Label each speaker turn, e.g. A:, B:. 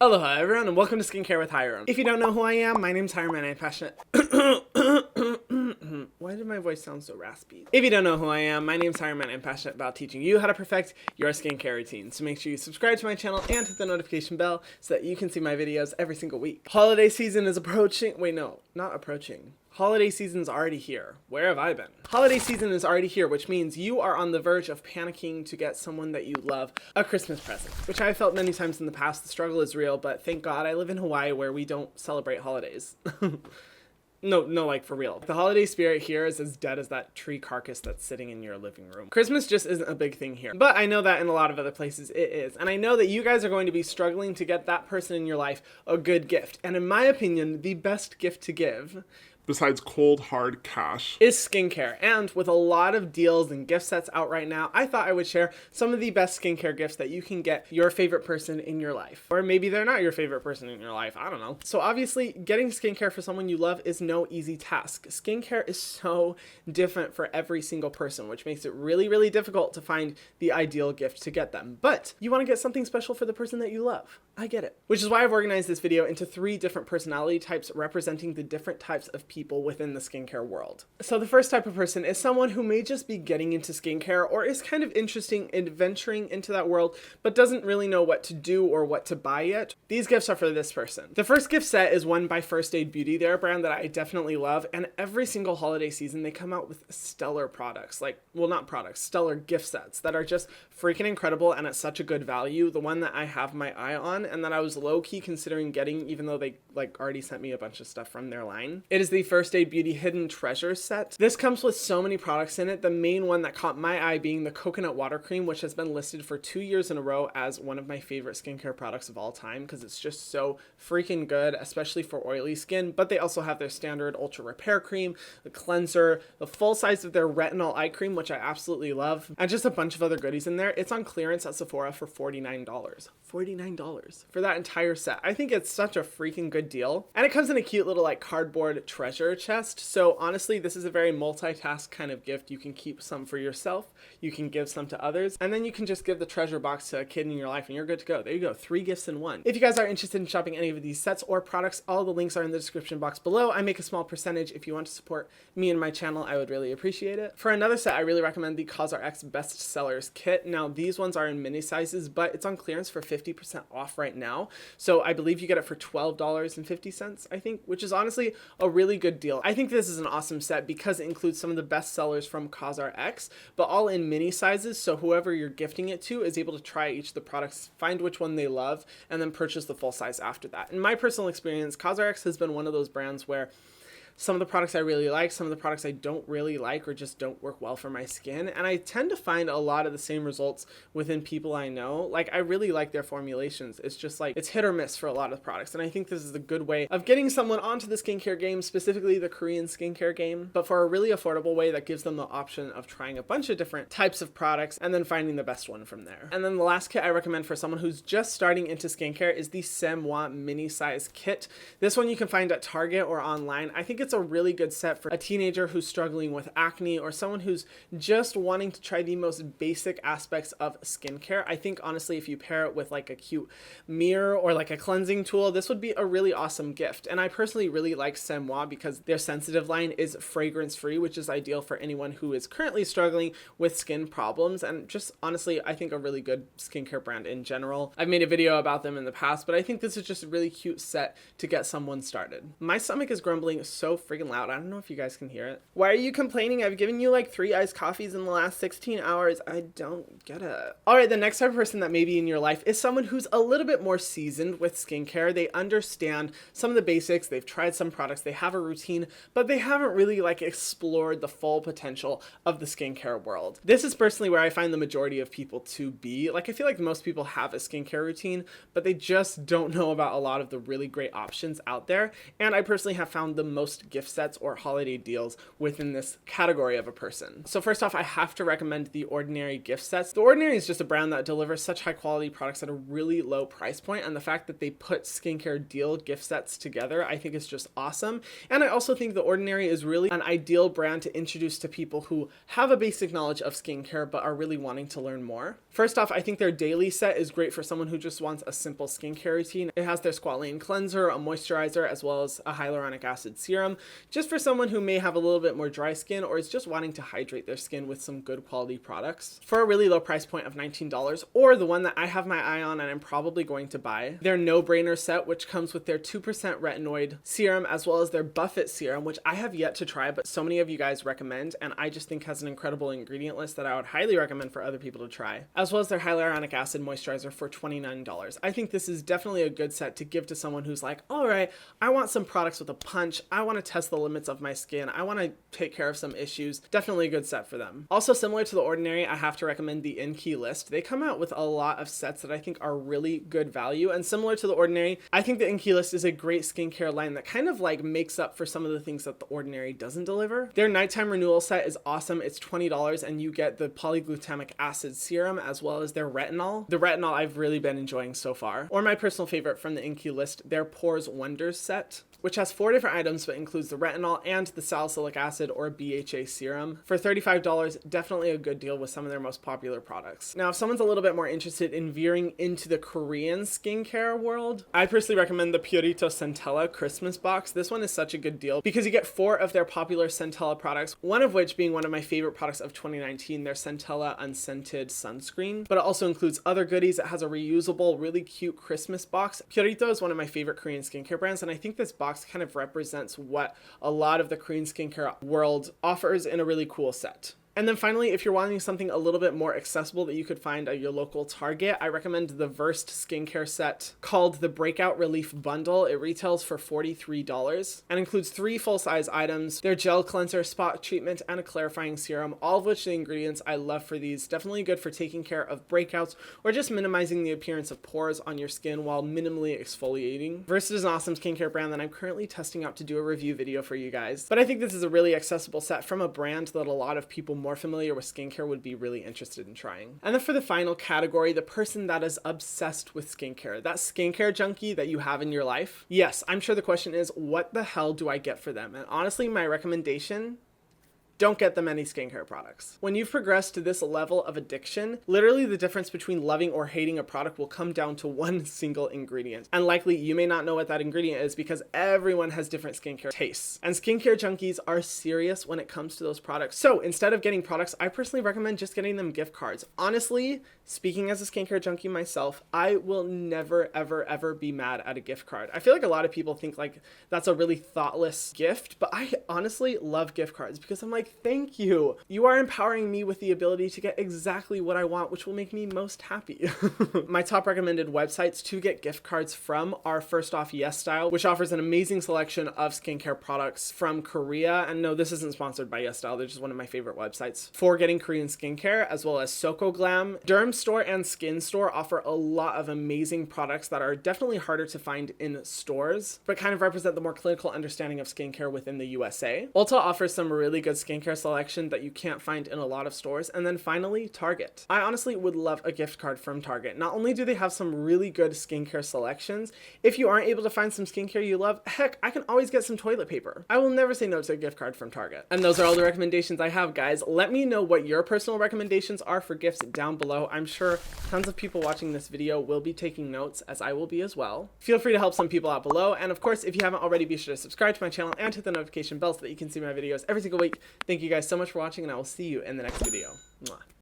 A: Aloha everyone and welcome to Skincare with Hiram. If you don't know who I am, my name's Hiram and I'm passionate. Why did my voice sound so raspy? If you don't know who I am, my name's Hiram and I'm passionate about teaching you how to perfect your skincare routine. So make sure you subscribe to my channel and hit the notification bell so that you can see my videos every single week. Holiday season is approaching. Wait, no, not approaching. Holiday season's already here. Where have I been? Holiday season is already here, which means you are on the verge of panicking to get someone that you love a Christmas present, which I felt many times in the past. The struggle is real, but thank God I live in Hawaii where we don't celebrate holidays. No, like for real. The holiday spirit here is as dead as that tree carcass that's sitting in your living room. Christmas just isn't a big thing here, but I know that in a lot of other places it is. And I know that you guys are going to be struggling to get that person in your life a good gift. And in my opinion, the best gift to give,
B: besides cold, hard cash,
A: is skincare. And with a lot of deals and gift sets out right now, I thought I would share some of the best skincare gifts that you can get your favorite person in your life. Or maybe they're not your favorite person in your life, I don't know. So obviously, getting skincare for someone you love is no easy task. Skincare is so different for every single person, which makes it really, really difficult to find the ideal gift to get them. But you want to get something special for the person that you love. I get it. Which is why I've organized this video into 3 different personality types representing the different types of people within the skincare world. So the first type of person is someone who may just be getting into skincare or is kind of interested in venturing into that world, but doesn't really know what to do or what to buy yet. These gifts are for this person. The first gift set is one by First Aid Beauty. They're a brand that I definitely love, and every single holiday season they come out with stellar products, stellar gift sets that are just freaking incredible and at such a good value. The one that I have my eye on and that I was low-key considering getting, even though they already sent me a bunch of stuff from their line, it is the First Aid Beauty Hidden Treasure set. This comes with so many products in it. The main one that caught my eye being the coconut water cream, which has been listed for 2 years in a row as one of my favorite skincare products of all time because it's just so freaking good, especially for oily skin. But they also have their standard ultra repair cream, the cleanser, the full size of their retinol eye cream, which I absolutely love, and just a bunch of other goodies in there. It's on clearance at Sephora for $49. $49 for that entire set. I think it's such a freaking good deal. And it comes in a cute little cardboard treasure chest. So honestly, this is a very multitask kind of gift. You can keep some for yourself, you can give some to others, and then you can just give the treasure box to a kid in your life and you're good to go. There you go, 3 gifts in one. If you guys are interested in shopping any of these sets or products, all the links are in the description box below. I make a small percentage. If you want to support me and my channel, I would really appreciate it. For another set, I really recommend the CosRX Bestsellers kit. Now these ones are in mini sizes, but it's on clearance for 50% off right now. So I believe you get it for $12.50, I think, which is honestly a really good deal. I think this is an awesome set because it includes some of the best sellers from CosRX, but all in mini sizes. So whoever you're gifting it to is able to try each of the products, find which one they love, and then purchase the full size after that. In my personal experience, CosRX has been one of those brands where some of the products I really like, some of the products I don't really like or just don't work well for my skin. And I tend to find a lot of the same results within people I know. I really like their formulations. It's just it's hit or miss for a lot of products. And I think this is a good way of getting someone onto the skincare game, specifically the Korean skincare game, but for a really affordable way that gives them the option of trying a bunch of different types of products and then finding the best one from there. And then the last kit I recommend for someone who's just starting into skincare is the Semwa mini size kit. This one you can find at Target or online. I think it's a really good set for a teenager who's struggling with acne or someone who's just wanting to try the most basic aspects of skincare. I think honestly, if you pair it with a cute mirror or a cleansing tool, this would be a really awesome gift. And I personally really like Semwa because their sensitive line is fragrance free, which is ideal for anyone who is currently struggling with skin problems. And just honestly, I think a really good skincare brand in general. I've made a video about them in the past, but I think this is just a really cute set to get someone started. My stomach is grumbling so freaking loud. I don't know if you guys can hear it. Why are you complaining? I've given you 3 iced coffees in the last 16 hours. I don't get it. All right, the next type of person that may be in your life is someone who's a little bit more seasoned with skincare. They understand some of the basics. They've tried some products. They have a routine, but they haven't really explored the full potential of the skincare world. This is personally where I find the majority of people to be. I feel like most people have a skincare routine, but they just don't know about a lot of the really great options out there. And I personally have found the most gift sets or holiday deals within this category of a person. So first off, I have to recommend the Ordinary gift sets. The Ordinary is just a brand that delivers such high quality products at a really low price point, and the fact that they put skincare deal gift sets together, I think is just awesome. And I also think the Ordinary is really an ideal brand to introduce to people who have a basic knowledge of skincare but are really wanting to learn more. First off, I think their daily set is great for someone who just wants a simple skincare routine. It has their squalane cleanser, a moisturizer, as well as a hyaluronic acid serum, just for someone who may have a little bit more dry skin or is just wanting to hydrate their skin with some good quality products. For a really low price point of $19, or the one that I have my eye on and I'm probably going to buy, their no-brainer set, which comes with their 2% retinoid serum, as well as their Buffet serum, which I have yet to try, but so many of you guys recommend, and I just think has an incredible ingredient list that I would highly recommend for other people to try, as well as their hyaluronic acid moisturizer for $29. I think this is definitely a good set to give to someone who's like, all right, I want some products with a punch. I want to test the limits of my skin. I want to take care of some issues. Definitely a good set for them. Also, similar to The Ordinary, I have to recommend the Inkey list. They come out with a lot of sets that I think are really good value, and similar to The Ordinary, I think the Inkey list is a great skincare line that kind of like makes up for some of the things that The Ordinary doesn't deliver. Their nighttime renewal set is awesome. It's $20 and you get the polyglutamic acid serum as well as their retinol. The retinol I've really been enjoying so far. Or my personal favorite from the Inkey list, their Pores Wonders set, which has 4 different items but includes the retinol and the salicylic acid or BHA serum. For $35, definitely a good deal with some of their most popular products. Now, if someone's a little bit more interested in veering into the Korean skincare world, I personally recommend the Purito Centella Christmas box. This one is such a good deal because you get 4 of their popular Centella products, one of which being one of my favorite products of 2019, their Centella Unscented Sunscreen, but it also includes other goodies. It has a reusable, really cute Christmas box. Purito is one of my favorite Korean skincare brands, and I think this box kind of represents what a lot of the Korean skincare world offers in a really cool set. And then finally, if you're wanting something a little bit more accessible that you could find at your local Target, I recommend the Versed skincare set called the Breakout Relief Bundle. It retails for $43 and includes 3 full-size items, their gel cleanser, spot treatment, and a clarifying serum, all of which the ingredients I love for these. Definitely good for taking care of breakouts or just minimizing the appearance of pores on your skin while minimally exfoliating. Versed is an awesome skincare brand that I'm currently testing out to do a review video for you guys. But I think this is a really accessible set from a brand that a lot of people more familiar with skincare would be really interested in trying. And then for the final category, the person that is obsessed with skincare, that skincare junkie that you have in your life. Yes, I'm sure the question is, what the hell do I get for them? And honestly, my recommendation, don't get them any skincare products. When you've progressed to this level of addiction, literally the difference between loving or hating a product will come down to one single ingredient. And likely you may not know what that ingredient is because everyone has different skincare tastes. And skincare junkies are serious when it comes to those products. So instead of getting products, I personally recommend just getting them gift cards. Honestly, speaking as a skincare junkie myself, I will never, ever, ever be mad at a gift card. I feel like a lot of people think like that's a really thoughtless gift, but I honestly love gift cards because I'm like, thank you. You are empowering me with the ability to get exactly what I want, which will make me most happy. My top recommended websites to get gift cards from are first off YesStyle, which offers an amazing selection of skincare products from Korea. And no, this isn't sponsored by YesStyle. They're just one of my favorite websites for getting Korean skincare, as well as Soko Glam. Derm Store and Skin Store offer a lot of amazing products that are definitely harder to find in stores, but kind of represent the more clinical understanding of skincare within the USA. Ulta offers some really good skincare selection that you can't find in a lot of stores. And then finally, Target. I honestly would love a gift card from Target. Not only do they have some really good skincare selections, if you aren't able to find some skincare you love, heck, I can always get some toilet paper. I will never say no to a gift card from Target. And those are all the recommendations I have, guys. Let me know what your personal recommendations are for gifts down below. I'm sure tons of people watching this video will be taking notes, as I will be as well. Feel free to help some people out below. And of course, if you haven't already, be sure to subscribe to my channel and hit the notification bell so that you can see my videos every single week. Thank you guys so much for watching, and I will see you in the next video. Mwah.